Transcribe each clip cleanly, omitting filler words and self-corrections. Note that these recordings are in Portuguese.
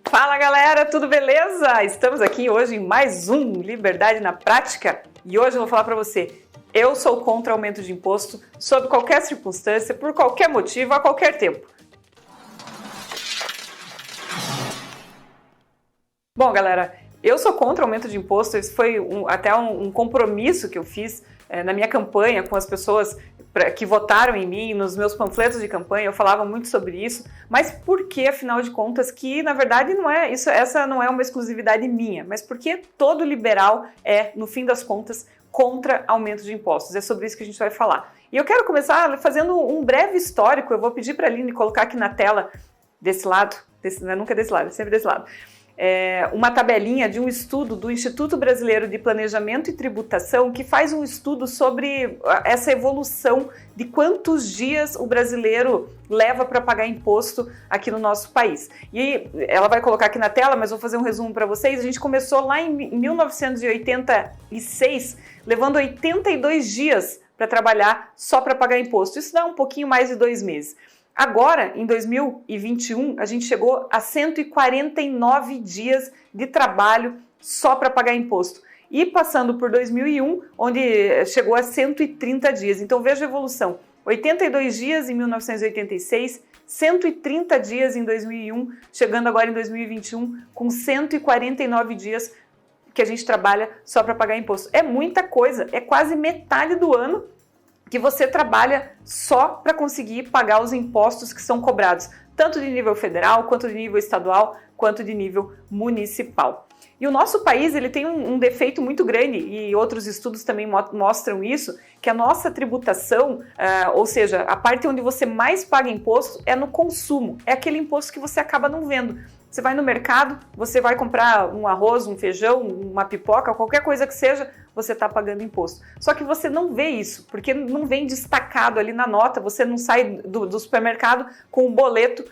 Fala galera, tudo beleza? Estamos aqui hoje em mais um Liberdade na Prática e hoje eu vou falar para você, eu sou contra aumento de imposto sob qualquer circunstância, por qualquer motivo, a qualquer tempo. Bom galera, eu sou contra aumento de imposto, esse foi até um compromisso que eu fiz na minha campanha com as pessoas que votaram em mim, nos meus panfletos de campanha, eu falava muito sobre isso, mas por que, afinal de contas, que na verdade não é isso, essa não é uma exclusividade minha, mas porque todo liberal é, no fim das contas, contra aumento de impostos. É sobre isso que a gente vai falar. E eu quero começar fazendo um breve histórico, eu vou pedir para a Aline colocar aqui na tela, desse lado, nunca desse lado, sempre desse lado, uma tabelinha de um estudo do Instituto Brasileiro de Planejamento e Tributação que faz um estudo sobre essa evolução de quantos dias o brasileiro leva para pagar imposto aqui no nosso país. E ela vai colocar aqui na tela, mas vou fazer um resumo para vocês. A gente começou lá em 1986, levando 82 dias para trabalhar só para pagar imposto. Isso dá um pouquinho mais de 2 meses. Agora, em 2021, a gente chegou a 149 dias de trabalho só para pagar imposto. E passando por 2001, onde chegou a 130 dias. Então veja a evolução. 82 dias em 1986, 130 dias em 2001, chegando agora em 2021 com 149 dias que a gente trabalha só para pagar imposto. É muita coisa, é quase metade do ano que você trabalha só para conseguir pagar os impostos que são cobrados, tanto de nível federal, quanto de nível estadual, quanto de nível municipal. E o nosso país ele tem um defeito muito grande, e outros estudos também mostram isso, que a nossa tributação, ou seja, a parte onde você mais paga imposto é no consumo, é aquele imposto que você acaba não vendo. Você vai no mercado, você vai comprar um arroz, um feijão, uma pipoca, qualquer coisa que seja, você está pagando imposto. Só que você não vê isso, porque não vem destacado ali na nota, você não sai do supermercado com um boleto,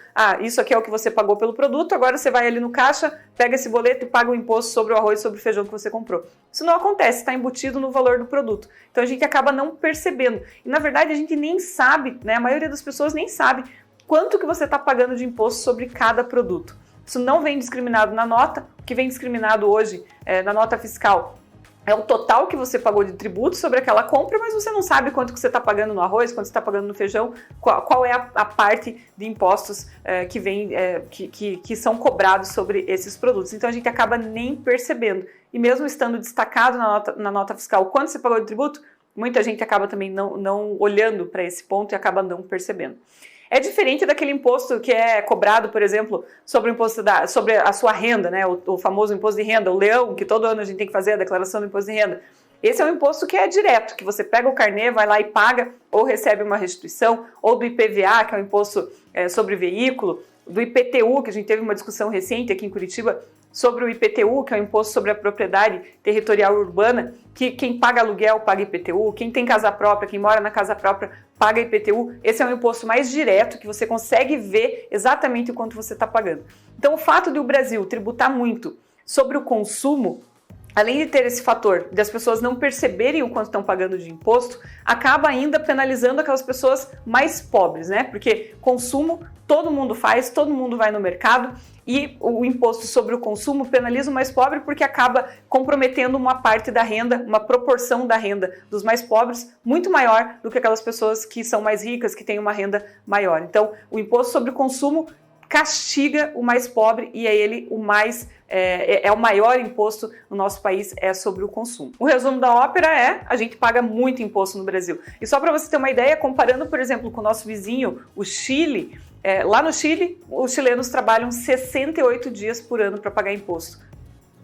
isso aqui é o que você pagou pelo produto, agora você vai ali no caixa, pega esse boleto e paga o imposto sobre o arroz e sobre o feijão que você comprou. Isso não acontece, está embutido no valor do produto. Então a gente acaba não percebendo. E na verdade a gente nem sabe, né, a maioria das pessoas nem sabe quanto que você está pagando de imposto sobre cada produto. Isso não vem discriminado na nota, o que vem discriminado hoje na nota fiscal é o total que você pagou de tributo sobre aquela compra, mas você não sabe quanto que você está pagando no arroz, quanto você está pagando no feijão, qual é a parte de impostos que são cobrados sobre esses produtos. Então a gente acaba nem percebendo. E mesmo estando destacado na nota fiscal quanto você pagou de tributo, muita gente acaba também não olhando para esse ponto e acaba não percebendo. É diferente daquele imposto que é cobrado, por exemplo, sobre a sua renda, né? O famoso imposto de renda, o leão, que todo ano a gente tem que fazer a declaração do imposto de renda. Esse é um imposto que é direto, que você pega o carnê, vai lá e paga, ou recebe uma restituição, ou do IPVA, que é o imposto sobre veículo, do IPTU, que a gente teve uma discussão recente aqui em Curitiba, sobre o IPTU, que é o Imposto sobre a Propriedade Territorial Urbana, que quem paga aluguel paga IPTU, quem tem casa própria, quem mora na casa própria paga IPTU. Esse é um imposto mais direto, que você consegue ver exatamente o quanto você está pagando. Então o fato de o Brasil tributar muito sobre o consumo, além de ter esse fator das pessoas não perceberem o quanto estão pagando de imposto, acaba ainda penalizando aquelas pessoas mais pobres, né? Porque consumo todo mundo faz, todo mundo vai no mercado e o imposto sobre o consumo penaliza o mais pobre porque acaba comprometendo uma parte da renda, uma proporção da renda dos mais pobres muito maior do que aquelas pessoas que são mais ricas, que têm uma renda maior. Então, o imposto sobre o consumo castiga o mais pobre e é ele o mais o maior imposto no nosso país é sobre o consumo. O resumo da ópera a gente paga muito imposto no Brasil. E só para você ter uma ideia, comparando, por exemplo, com o nosso vizinho, o Chile, lá no Chile, os chilenos trabalham 68 dias por ano para pagar imposto.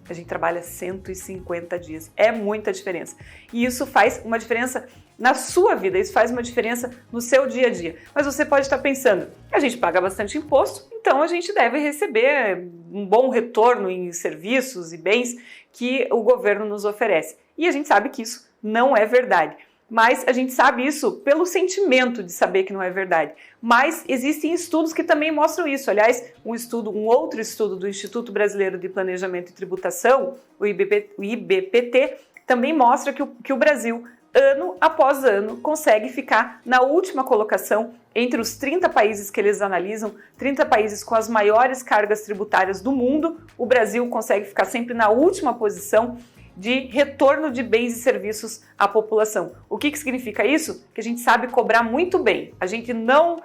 A gente trabalha 150 dias. É muita diferença. E isso faz uma diferença na sua vida, isso faz uma diferença no seu dia a dia. Mas você pode estar pensando, a gente paga bastante imposto, então a gente deve receber um bom retorno em serviços e bens que o governo nos oferece. E a gente sabe que isso não é verdade. Mas a gente sabe isso pelo sentimento de saber que não é verdade. Mas existem estudos que também mostram isso. Aliás, um outro estudo do Instituto Brasileiro de Planejamento e Tributação, o IBPT, também mostra que o Brasil ano após ano, consegue ficar na última colocação entre os 30 países que eles analisam, 30 países com as maiores cargas tributárias do mundo. O Brasil consegue ficar sempre na última posição de retorno de bens e serviços à população. O que significa isso? Que a gente sabe cobrar muito bem. A gente não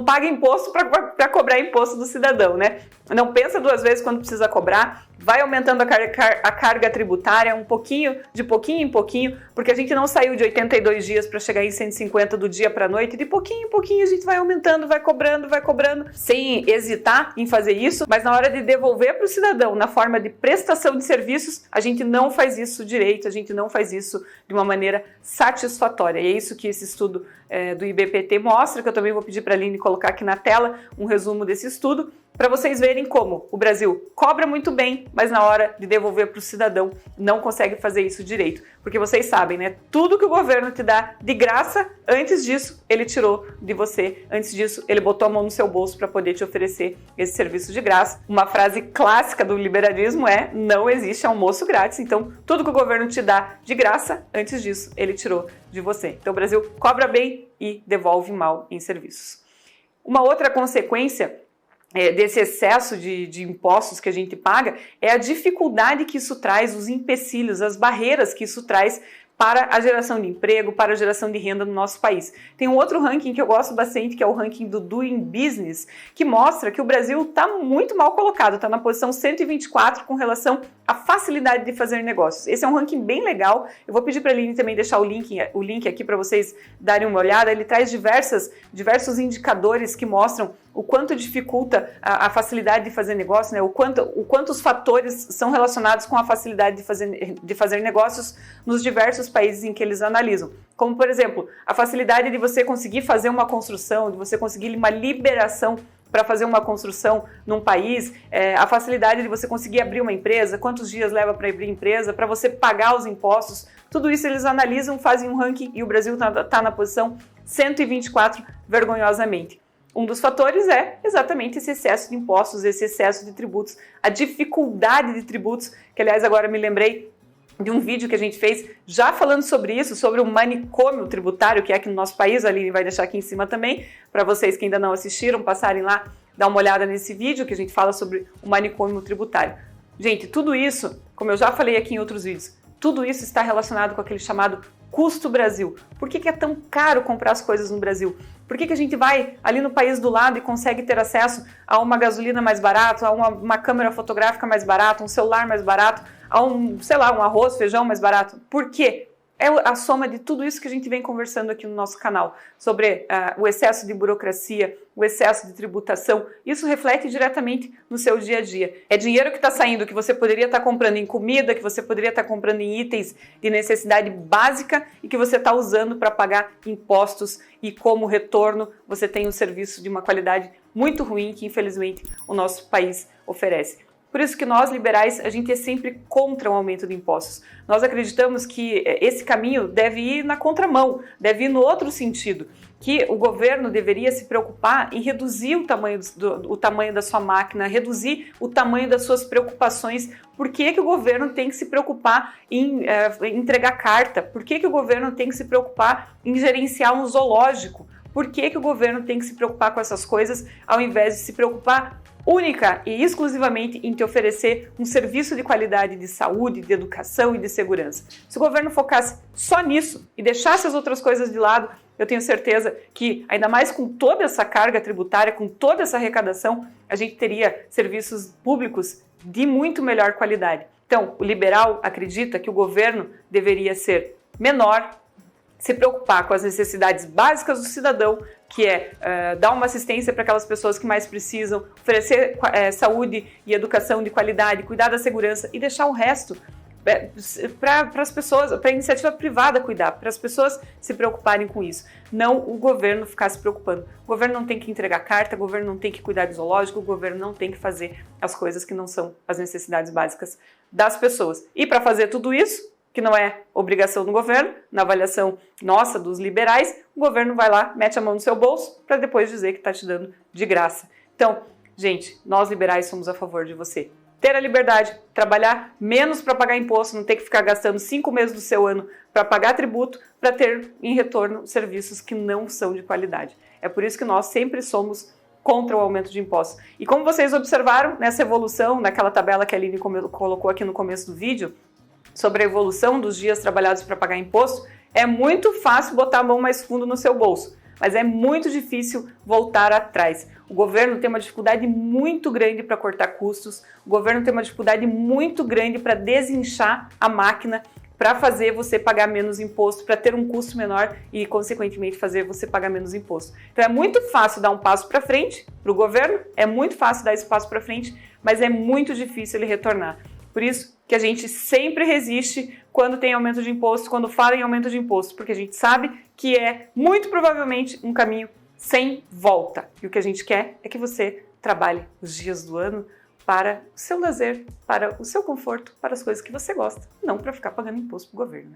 paga imposto para cobrar imposto do cidadão, né? Não pensa duas vezes quando precisa cobrar, vai aumentando a carga tributária de pouquinho em pouquinho, porque a gente não saiu de 82 dias para chegar em 150 do dia para a noite, de pouquinho em pouquinho a gente vai aumentando, vai cobrando, sem hesitar em fazer isso, mas na hora de devolver para o cidadão, na forma de prestação de serviços, a gente não faz isso direito, a gente não faz isso de uma maneira satisfatória. E é isso que esse estudo do IBPT mostra, que eu também vou pedir para a Aline colocar aqui na tela um resumo desse estudo, para vocês verem como o Brasil cobra muito bem, mas na hora de devolver para o cidadão não consegue fazer isso direito. Porque vocês sabem, né? Tudo que o governo te dá de graça, antes disso ele tirou de você, antes disso ele botou a mão no seu bolso para poder te oferecer esse serviço de graça. Uma frase clássica do liberalismo é: não existe almoço grátis. Então, tudo que o governo te dá de graça, antes disso ele tirou de você. Então, o Brasil cobra bem e devolve mal em serviços. Uma outra consequência desse excesso de impostos que a gente paga é a dificuldade que isso traz, os empecilhos, as barreiras que isso traz para a geração de emprego, para a geração de renda no nosso país. Tem um outro ranking que eu gosto bastante, que é o ranking do Doing Business, que mostra que o Brasil está muito mal colocado, está na posição 124 com relação à facilidade de fazer negócios. Esse é um ranking bem legal, eu vou pedir para a Aline também deixar o link aqui para vocês darem uma olhada. Ele traz diversos indicadores que mostram o quanto dificulta a facilidade de fazer negócio, né? o quanto os fatores são relacionados com a facilidade de fazer negócios nos diversos países em que eles analisam. Como, por exemplo, a facilidade de você conseguir fazer uma construção, de você conseguir uma liberação para fazer uma construção num país, a facilidade de você conseguir abrir uma empresa, quantos dias leva para abrir empresa, para você pagar os impostos, tudo isso eles analisam, fazem um ranking e o Brasil está na posição 124, vergonhosamente. Um dos fatores é exatamente esse excesso de impostos, esse excesso de tributos, a dificuldade de tributos, que aliás agora me lembrei de um vídeo que a gente fez já falando sobre isso, sobre o manicômio tributário que é aqui no nosso país. A Aline vai deixar aqui em cima também, para vocês que ainda não assistiram, passarem lá, dar uma olhada nesse vídeo que a gente fala sobre o manicômio tributário. Gente, tudo isso, como eu já falei aqui em outros vídeos, tudo isso está relacionado com aquele chamado custo Brasil. Por que é tão caro comprar as coisas no Brasil? Por que a gente vai ali no país do lado e consegue ter acesso a uma gasolina mais barata, a uma câmera fotográfica mais barata, um celular mais barato, a um arroz, feijão mais barato? Por quê? É a soma de tudo isso que a gente vem conversando aqui no nosso canal, sobre o excesso de burocracia, o excesso de tributação. Isso reflete diretamente no seu dia a dia. É dinheiro que está saindo, que você poderia estar comprando em comida, que você poderia estar comprando em itens de necessidade básica e que você está usando para pagar impostos, e como retorno você tem um serviço de uma qualidade muito ruim que infelizmente o nosso país oferece. Por isso que nós, liberais, a gente é sempre contra o aumento de impostos. Nós acreditamos que esse caminho deve ir na contramão, deve ir no outro sentido, que o governo deveria se preocupar em reduzir o tamanho da sua máquina, reduzir o tamanho das suas preocupações. Por que o governo tem que se preocupar em entregar carta? Por que o governo tem que se preocupar em gerenciar um zoológico? Por que o governo tem que se preocupar com essas coisas ao invés de se preocupar única e exclusivamente em te oferecer um serviço de qualidade de saúde, de educação e de segurança? Se o governo focasse só nisso e deixasse as outras coisas de lado, eu tenho certeza que, ainda mais com toda essa carga tributária, com toda essa arrecadação, a gente teria serviços públicos de muito melhor qualidade. Então, o liberal acredita que o governo deveria ser menor, se preocupar com as necessidades básicas do cidadão, que é dar uma assistência para aquelas pessoas que mais precisam, oferecer saúde e educação de qualidade, cuidar da segurança e deixar o resto para as pessoas, para a iniciativa privada cuidar, para as pessoas se preocuparem com isso. Não o governo ficar se preocupando. O governo não tem que entregar carta, o governo não tem que cuidar do zoológico, o governo não tem que fazer as coisas que não são as necessidades básicas das pessoas. E para fazer tudo isso, que não é obrigação do governo, na avaliação nossa, dos liberais, o governo vai lá, mete a mão no seu bolso para depois dizer que está te dando de graça. Então, gente, nós liberais somos a favor de você ter a liberdade, trabalhar menos para pagar imposto, não ter que ficar gastando 5 meses do seu ano para pagar tributo, para ter em retorno serviços que não são de qualidade. É por isso que nós sempre somos contra o aumento de impostos. E como vocês observaram nessa evolução, naquela tabela que a Aline colocou aqui no começo do vídeo, sobre a evolução dos dias trabalhados para pagar imposto, é muito fácil botar a mão mais fundo no seu bolso, mas é muito difícil voltar atrás. O governo tem uma dificuldade muito grande para cortar custos, o governo tem uma dificuldade muito grande para desinchar a máquina, para fazer você pagar menos imposto, para ter um custo menor e, consequentemente, fazer você pagar menos imposto. Então é muito fácil dar um passo para frente para o governo, é muito fácil dar esse passo para frente, mas é muito difícil ele retornar. Por isso que a gente sempre resiste quando tem aumento de imposto, quando fala em aumento de imposto, porque a gente sabe que é muito provavelmente um caminho sem volta. E o que a gente quer é que você trabalhe os dias do ano para o seu lazer, para o seu conforto, para as coisas que você gosta, não para ficar pagando imposto para o governo.